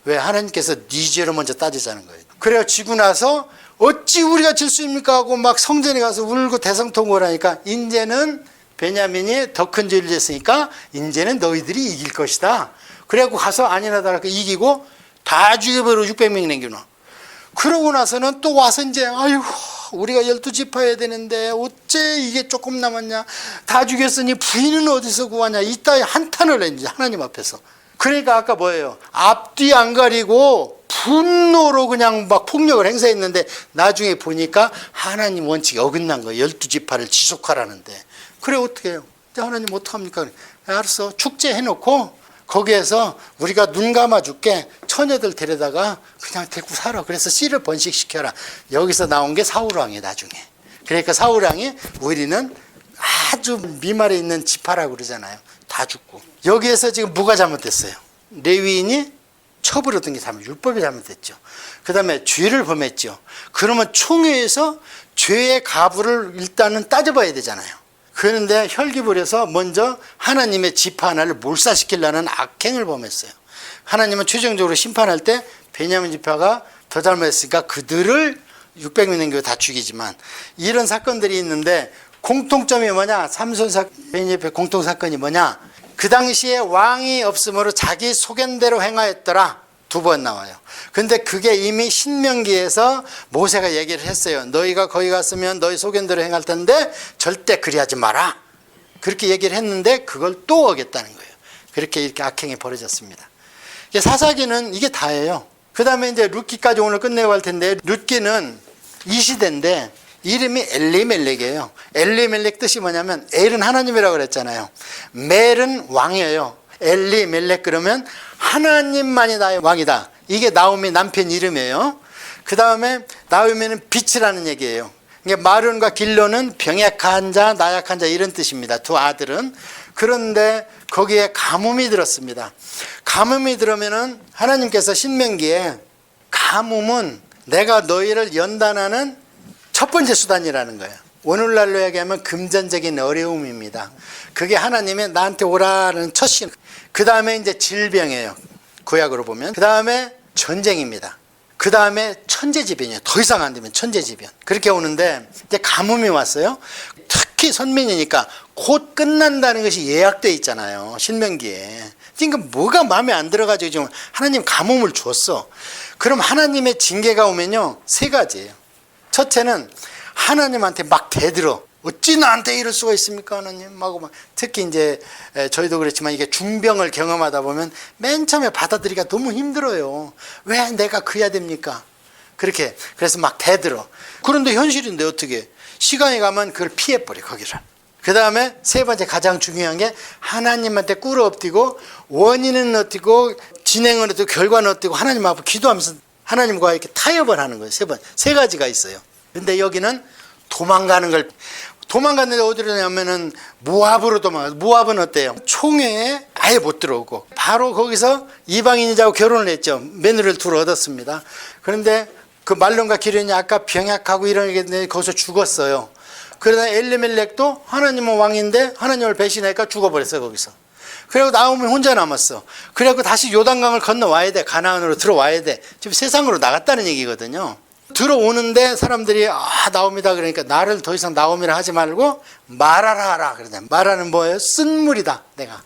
왜? 하나님께서 네 죄로 먼저 따지자는 거예요. 그래요. 지고 나서 어찌 우리가 질 수 있습니까 하고 막 성전에 가서 울고 대성통곡을 하니까 이제는 베냐민이 더 큰 죄를 졌으니까 이제는 너희들이 이길 것이다. 그래갖고 가서 아니나다라고 이기고 다 죽여버리고 600명이 남겨놔. 그러고 나서는 또 와서 이제 아이고 우리가 12지파 해야 되는데 어째 이게 조금 남았냐. 다 죽였으니 부인은 어디서 구하냐. 이따위 한탄을 해 이제 하나님 앞에서. 그러니까 아까 뭐예요. 앞뒤 안 가리고 분노로 그냥 막 폭력을 행사했는데 나중에 보니까 하나님 원칙이 어긋난 거예요. 12지파를 지속하라는데. 그래 어떻게 해요? 하나님 어떡합니까? 알았어. 축제 해놓고 거기에서 우리가 눈 감아줄게. 처녀들 데려다가 그냥 데리고 살아. 그래서 씨를 번식시켜라. 여기서 나온 게 사울왕이에요. 나중에. 그러니까 사울왕이 우리는 아주 미말에 있는 지파라고 그러잖아요. 다 죽고. 여기에서 지금 뭐가 잘못됐어요? 레위인이 첩을 얻은 게 율법이 잘못됐죠. 그 다음에 죄를 범했죠. 그러면 총회에서 죄의 가부를 일단은 따져봐야 되잖아요. 그런데 혈기부려서 먼저 하나님의 지파 하나를 몰살시키려는 악행을 범했어요. 하나님은 최종적으로 심판할 때 베냐민 지파가 더 잘못했으니까 그들을 600명 남기고 다 죽이지만 이런 사건들이 있는데 공통점이 뭐냐? 삼손 베냐민 지파의 공통사건이 뭐냐? 그 당시에 왕이 없으므로 자기 소견대로 행하였더라. 2번 나와요. 근데 그게 이미 신명기에서 모세가 얘기를 했어요. 너희가 거기 갔으면 너희 소견대로 행할 텐데 절대 그리하지 마라. 그렇게 얘기를 했는데 그걸 또 어겼다는 거예요. 그렇게 이렇게 악행이 벌어졌습니다. 사사기는 이게 다예요. 그 다음에 이제 룻기까지 오늘 끝내고 할 텐데 룻기는 이 시대인데 이름이 엘리멜렉이에요. 엘리멜렉 뜻이 뭐냐면 엘은 하나님이라고 그랬잖아요. 멜은 왕이에요. 엘리멜렉 그러면 하나님만이 나의 왕이다. 이게 나오미 남편 이름이에요. 그 다음에 나오미는 빛이라는 얘기예요. 마륜과 길로는 병약한 자, 나약한 자 이런 뜻입니다. 두 아들은. 그런데 거기에 가뭄이 들었습니다. 가뭄이 들으면은 하나님께서 신명기에 가뭄은 내가 너희를 연단하는 첫 번째 수단이라는 거예요. 오늘날로 얘기하면 금전적인 어려움입니다. 그게 하나님의 나한테 오라는 첫 신. 그 다음에 이제 질병이에요. 구약으로 보면. 그 다음에 전쟁입니다. 그 다음에 천재지변이에요. 더 이상 안 되면 천재지변. 그렇게 오는데 이제 가뭄이 왔어요. 특히 선민이니까 곧 끝난다는 것이 예약되어 있잖아요. 신명기에. 그러니까 뭐가 마음에 안 들어가지고 지금 하나님 가뭄을 줬어. 그럼 하나님의 징계가 오면요. 3가지예요. 첫째는 하나님한테 막 대들어. 어찌 나한테 이럴 수가 있습니까, 하나님? 하고 막 특히 이제 저희도 그렇지만 이게 중병을 경험하다 보면 맨 처음에 받아들이기가 너무 힘들어요. 왜 내가 그래야 됩니까? 그렇게 그래서 막 대들어. 그런데 현실인데 어떻게? 시간이 가면 그걸 피해버려 거기를. 그 다음에 3번째 가장 중요한 게 하나님한테 꿇어 엎드리고 원인은 어떻고 진행은 어떻고 결과는 어떻고 하나님 앞에 기도하면서 하나님과 이렇게 타협을 하는 거예요. 3가지가 있어요. 근데 여기는 도망가는 걸 도망갔는데 어디로 가냐면은 모압으로 도망가요. 모압은 어때요? 총회에 아예 못 들어오고 바로 거기서 이방인이자고 결혼을 했죠. 며느리를 둘 얻었습니다. 그런데 그 말론과 기련이 아까 병약하고 이런 게 거기서 죽었어요. 그러다 엘리멜렉도 하나님은 왕인데 하나님을 배신하니까 죽어버렸어요. 거기서. 그리고 나오면 혼자 남았어. 그래갖고 다시 요단강을 건너와야 돼. 가나안으로 들어와야 돼. 지금 세상으로 나갔다는 얘기거든요. 들어오는데 사람들이 나옵니다 그러니까 나를 더 이상 나오미라 하지 말고 말하라 하라 그러냐. 말하는 뭐예요? 쓴물이다. 내가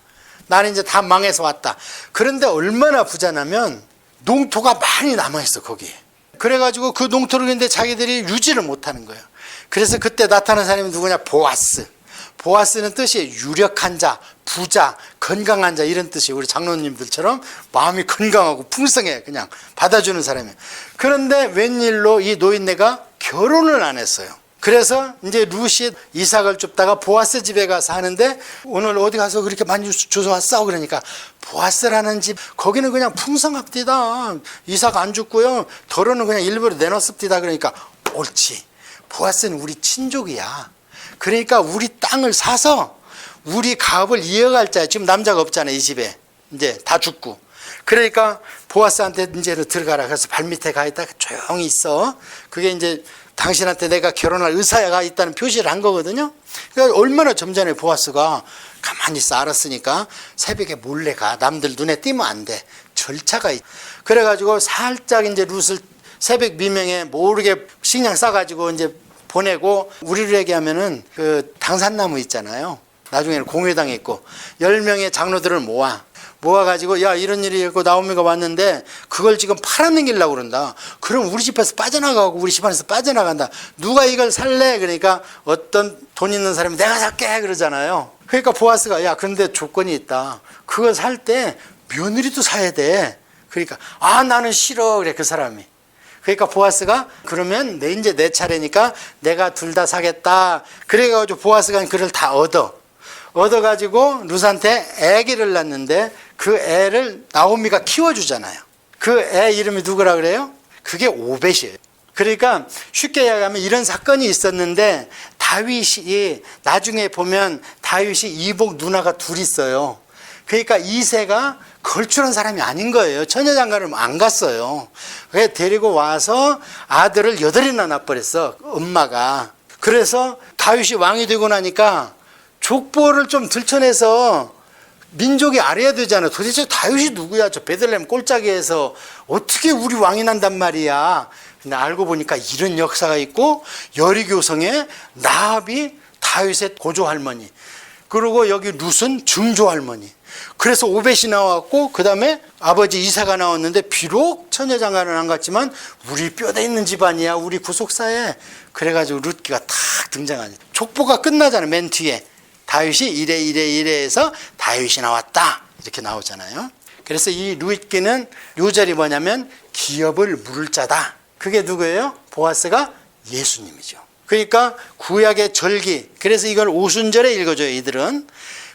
나는 이제 다 망해서 왔다. 그런데 얼마나 부자냐면 농토가 많이 남아있어 거기에. 그래가지고 그 농토를 근데 자기들이 유지를 못하는 거예요. 그래서 그때 나타난 사람이 누구냐? 보아스. 보아스는 뜻이 유력한 자, 부자, 건강한 자 이런 뜻이에요. 우리 장로님들처럼 마음이 건강하고 풍성해 그냥 받아주는 사람이에요. 그런데 웬일로 이 노인네가 결혼을 안 했어요. 그래서 이제 룻이 이삭을 줍다가 보아스 집에 가서 하는데 오늘 어디 가서 그렇게 많이 주워 왔어? 그러니까 보아스라는 집 거기는 그냥 풍성합디다. 이삭 안 줍고요. 더러는 그냥 일부러 내놨습디다. 그러니까 옳지. 보아스는 우리 친족이야. 그러니까 우리 땅을 사서 우리 가업을 이어갈 자야. 지금 남자가 없잖아 이 집에. 이제 다 죽고. 그러니까 보아스한테 이제 들어가라. 그래서 발밑에 가 있다가 조용히 있어. 그게 이제 당신한테 내가 결혼할 의사가 있다는 표시를 한 거거든요. 그러니까 얼마나 좀 전에 보아스가 가만히 있어 알았으니까 새벽에 몰래 가. 남들 눈에 띄면 안 돼. 절차가 있. 그래가지고 살짝 이제 룻을 새벽 미명에 모르게 식량 싸가지고 이제 보내고 우리를 얘기하면은 그 당산나무 있잖아요. 나중에는 공회당에 있고 10명의 장로들을 모아가지고 야 이런 일이 있고 나오미가 왔는데 그걸 지금 팔아넘기려고 그런다. 그럼 우리 집에서 빠져나가고 우리 집안에서 빠져나간다. 누가 이걸 살래? 그러니까 어떤 돈 있는 사람이 내가 살게 그러잖아요. 그러니까 보아스가 야 그런데 조건이 있다. 그거 살 때 며느리도 사야 돼. 그러니까 나는 싫어 그래 그 사람이. 그러니까 보아스가 그러면 이제 내 차례니까 내가 둘 다 사겠다. 그래가지고 보아스가 그를 다 얻어가지고 룻한테 아기를 낳는데 그 애를 나오미가 키워주잖아요. 그 애 이름이 누구라 그래요? 그게 오벳이에요. 그러니까 쉽게 이야기하면 이런 사건이 있었는데 다윗이 나중에 보면 다윗이 이복 누나가 둘 있어요. 그러니까 이새가 걸출한 사람이 아닌 거예요. 처녀장가를 안 갔어요. 그래서 데리고 와서 아들을 8이나 낳아버렸어 엄마가. 그래서 다윗이 왕이 되고 나니까 족보를 좀 들춰내서 민족이 알아야 되잖아. 도대체 다윗이 누구야? 저 베들레헴 꼴짜기에서 어떻게 우리 왕이 난단 말이야. 근데 알고 보니까 이런 역사가 있고 여리교성에 나합이 다윗의 고조할머니, 그리고 여기 룻은 증조할머니. 그래서 오벳이 나왔고 그 다음에 아버지 이사가 나왔는데 비록 처녀장가는 안 갔지만 우리 뼈대 있는 집안이야. 우리 구속사에. 그래가지고 룻기가 탁 등장하죠. 족보가 끝나잖아. 맨 뒤에 다윗이 이래 해서 다윗이 나왔다 이렇게 나오잖아요. 그래서 이 룻기는 요절이 뭐냐면 기업을 물을 자다. 그게 누구예요? 보아스가 예수님이죠. 그러니까 구약의 절기, 그래서 이걸 오순절에 읽어줘요. 이들은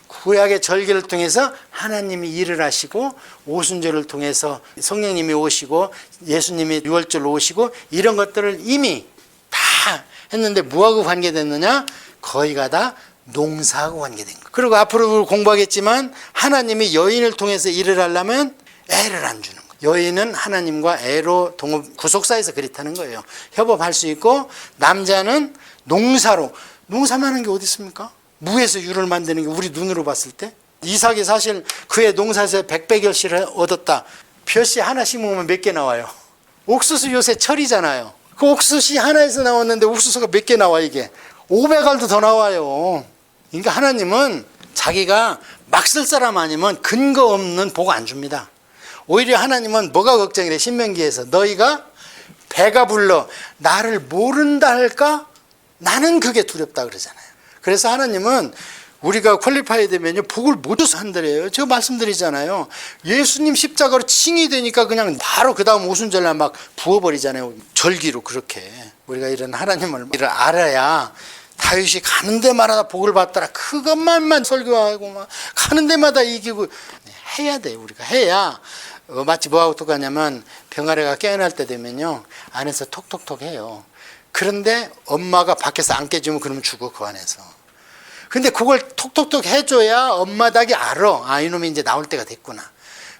구약의 절기를 통해서 하나님이 일을 하시고 오순절을 통해서 성령님이 오시고 예수님이 유월절로 오시고 이런 것들을 이미 다 했는데 뭐하고 관계됐느냐? 거의가 다 농사하고 관계된 거. 그리고 앞으로 공부하겠지만 하나님이 여인을 통해서 일을 하려면 애를 안 주는 거예요. 여인은 하나님과 애로 동업, 구속사에서 그렇다는 거예요. 협업할 수 있고 남자는 농사로. 농사만 하는 게 어디 있습니까? 무에서 유를 만드는 게 우리 눈으로 봤을 때. 이삭이 사실 그의 농사에서 백배결실을 얻었다. 벼씨 하나 심으면 몇 개 나와요? 옥수수 요새 철이잖아요. 그 옥수수 하나에서 나왔는데 옥수수가 몇 개 나와 이게? 500알도 더 나와요. 그러니까 하나님은 자기가 막 쓸 사람 아니면 근거 없는 복 안 줍니다. 오히려 하나님은 뭐가 걱정이래? 신명기에서 너희가 배가 불러 나를 모른다 할까? 나는 그게 두렵다 그러잖아요. 그래서 하나님은 우리가 퀄리파이 되면요 복을 못 줘서 한다래요. 제가 말씀드리잖아요. 예수님 십자가로 칭이 되니까 그냥 바로 그 다음 오순절날 막 부어버리잖아요. 절기로. 그렇게 우리가 이런 하나님을 알아야 다윗이 가는 데마다 복을 받더라. 그것만만 설교하고 막 가는 데마다 이기고 해야 돼요. 우리가 해야. 마치 뭐하고 똑같냐면 병아리가 깨어날 때 되면요 안에서 톡톡톡 해요. 그런데 엄마가 밖에서 안 깨주면 그러면 죽어 그 안에서. 근데 그걸 톡톡톡 해줘야 엄마 닭이 알아. 아 이놈이 이제 나올 때가 됐구나.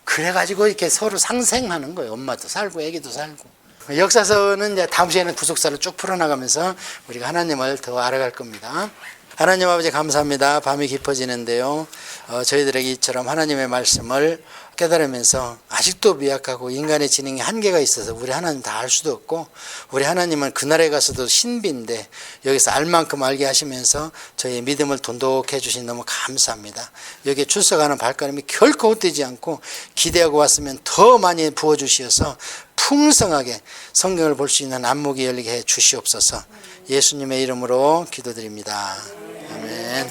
그래가지고 이렇게 서로 상생하는 거예요. 엄마도 살고 애기도 살고. 역사서는 이제 다음 시간에는 구속사를 쭉 풀어나가면서 우리가 하나님을 더 알아갈 겁니다. 하나님 아버지 감사합니다. 밤이 깊어지는데요. 저희들에게 이처럼 하나님의 말씀을 깨달으면서 아직도 미약하고 인간의 지능이 한계가 있어서 우리 하나님 다 알 수도 없고 우리 하나님은 그날에 가서도 신비인데 여기서 알 만큼 알게 하시면서 저희의 믿음을 돈독해 주신 너무 감사합니다. 여기에 출석하는 발걸음이 결코 헛되지 않고 기대하고 왔으면 더 많이 부어주시어서 풍성하게 성경을 볼 수 있는 안목이 열리게 해 주시옵소서. 예수님의 이름으로 기도드립니다. 아멘.